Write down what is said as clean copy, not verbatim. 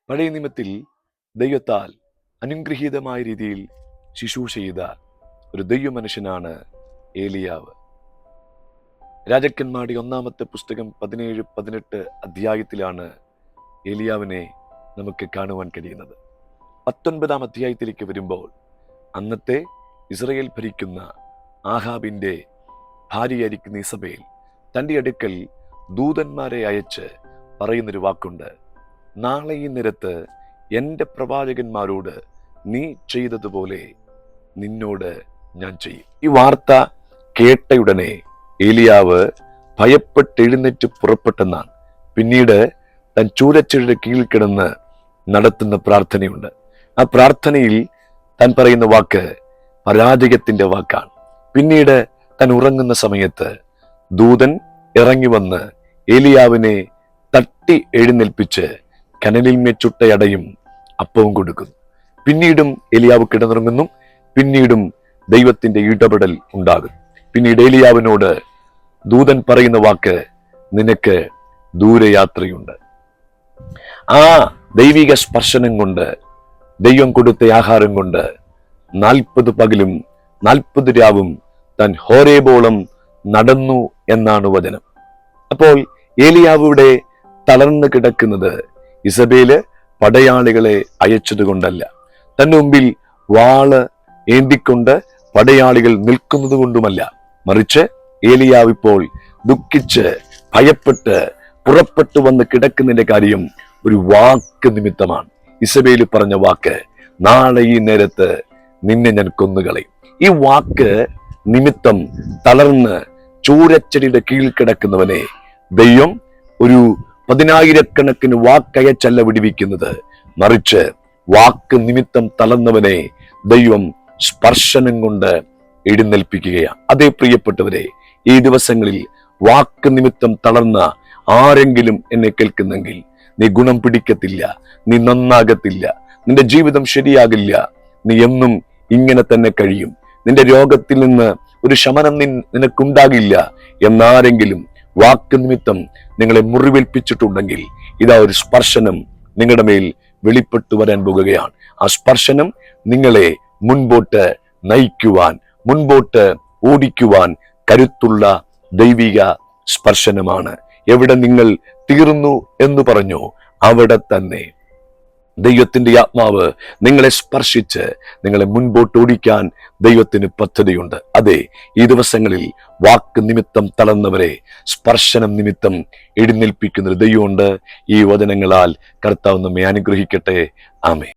പഴയ നിയമത്തിൽ ദൈവത്താൽ അനുഗ്രഹീതമായ രീതിയിൽ ശുശ്രൂഷ ചെയ്ത ഒരു ദൈവ മനുഷ്യനാണ് ഏലിയാവ്. രാജാക്കന്മാരുടെ 1-ാമത്തെ പുസ്തകം 17-18 അധ്യായത്തിലാണ് ഏലിയാവിനെ നമുക്ക് കാണുവാൻ കഴിയുന്നത്. 19-ാം അധ്യായത്തിലേക്ക് വരുമ്പോൾ അന്നത്തെ ഇസ്രയേൽ ഭരിക്കുന്ന ആഹാബിന്റെ ഭാര്യയായിരിക്കുന്ന ഇസബേൽ തൻ്റെ അടുക്കൽ ദൂതന്മാരെ അയച്ച് പറയുന്നൊരു വാക്കുണ്ട്: നാളെ ഈ നേരത്ത് എൻ്റെ പ്രവാചകന്മാരോട് നീ ചെയ്തതുപോലെ നിന്നോട് ഞാൻ ചെയ്യും. ഈ വാർത്ത കേട്ടയുടനെ ഏലിയാവ് ഭയപ്പെട്ടെഴുന്നേറ്റ് പുറപ്പെട്ടെന്നാണ്. പിന്നീട് താൻ ചൂരച്ചെടിയുടെ കീഴിൽ കിടന്ന് നടത്തുന്ന പ്രാർത്ഥനയുണ്ട്. ആ പ്രാർത്ഥനയിൽ താൻ പറയുന്ന വാക്ക് പരാജയത്തിന്റെ വാക്കാണ്. പിന്നീട് താൻ ഉറങ്ങുന്ന സമയത്ത് ദൂതൻ ഇറങ്ങി വന്ന് ഏലിയാവിനെ തട്ടി എഴുന്നേൽപ്പിച്ച് കനലിന്മേൽ ചുട്ടയടയും അപ്പവും കൊടുക്കുന്നു. പിന്നീടും ഏലിയാവ് കിടന്നുറങ്ങുന്നു. പിന്നീടും ദൈവത്തിന്റെ ഇടപെടൽ ഉണ്ടാകും. പിന്നീട് ഏലിയാവിനോട് ദൂതൻ പറയുന്ന വാക്ക്: നിനക്ക് ദൂരയാത്രയുണ്ട്. ആ ദൈവിക സ്പർശനം കൊണ്ട്, ദൈവം കൊടുത്ത ആഹാരം കൊണ്ട് 40 പകലും 40 രാവും താൻ ഹോരേബോളം നടന്നു എന്നാണ് വചനം. അപ്പോൾ ഏലിയാവിടെ തളർന്നു കിടക്കുന്നത് ഇസബേല് പടയാളികളെ അയച്ചതുകൊണ്ടല്ല, തന്റെ മുമ്പിൽ വാള് ഏന്തിക്കൊണ്ട് പടയാളികൾ നിൽക്കുന്നത് കൊണ്ടുമല്ല, മറിച്ച് ഏലിയാവ് ഇപ്പോൾ ദുഃഖിച്ച് ഭയപ്പെട്ട് പുറപ്പെട്ടു വന്ന് കിടക്കുന്നതിന്റെ കാര്യം ഒരു വാക്ക് നിമിത്തമാണ്. ഇസബേല് പറഞ്ഞ വാക്ക്: നാളെ ഈ നേരത്ത് നിന്നെ ഞാൻ കൊന്നുകളയും. ഈ വാക്ക് നിമിത്തം തളർന്ന് ചൂരച്ചെടിയുടെ കീഴിൽ കിടക്കുന്നവനെ ദൈവം ഒരു 10,000-കണക്കിന് വാക്കയച്ചല്ല വിടുവിക്കുന്നത്, മറിച്ച് വാക്ക് നിമിത്തം തളർന്നവനെ ദൈവം സ്പർശനം കൊണ്ട് എഴുന്നേൽപ്പിക്കുകയാണ്. അതേ പ്രിയപ്പെട്ടവരെ, ഈ ദിവസങ്ങളിൽ വാക്ക് നിമിത്തം തളർന്ന ആരെങ്കിലും എന്നെ കേൾക്കുന്നെങ്കിൽ, നീ ഗുണം പിടിക്കത്തില്ല, നീ നന്നാകത്തില്ല, നിന്റെ ജീവിതം ശരിയാകില്ല, നീ എന്നും ഇങ്ങനെ തന്നെ കഴിയും, നിന്റെ രോഗത്തിൽ നിന്ന് ഒരു ശമനം നിനക്കുണ്ടാകില്ല എന്നാരെങ്കിലും വാക്ക് നിമിത്തം നിങ്ങളെ മുറിവേൽപ്പിച്ചിട്ടുണ്ടെങ്കിൽ, ഇതാ ഒരു സ്പർശനം നിങ്ങളുടെ മേൽ വെളിപ്പെട്ടു വരാൻ പോകുകയാണ്. ആ സ്പർശനം നിങ്ങളെ മുൻപോട്ട് നയിക്കുവാൻ, മുൻപോട്ട് ഓടിക്കുവാൻ കരുത്തുള്ള ദൈവിക സ്പർശനമാണ്. എവിടെ നിങ്ങൾ തീർന്നു എന്ന് പറഞ്ഞു, അവിടെ തന്നെ ദൈവത്തിന്റെ ആത്മാവ് നിങ്ങളെ സ്പർശിച്ച് നിങ്ങളെ മുൻപോട്ട് ഓടിക്കാൻ ദൈവത്തിന് പദ്ധതിയുണ്ട്. അതെ, ഈ ദിവസങ്ങളിൽ വാക്ക് നിമിത്തം തളർന്നവരെ സ്പർശനം നിമിത്തം എഴുന്നേൽപ്പിക്കുന്ന ഒരു ദൈവമുണ്ട്. ഈ വചനങ്ങളാൽ കർത്താവ് നമ്മെ അനുഗ്രഹിക്കട്ടെ. ആമേൻ.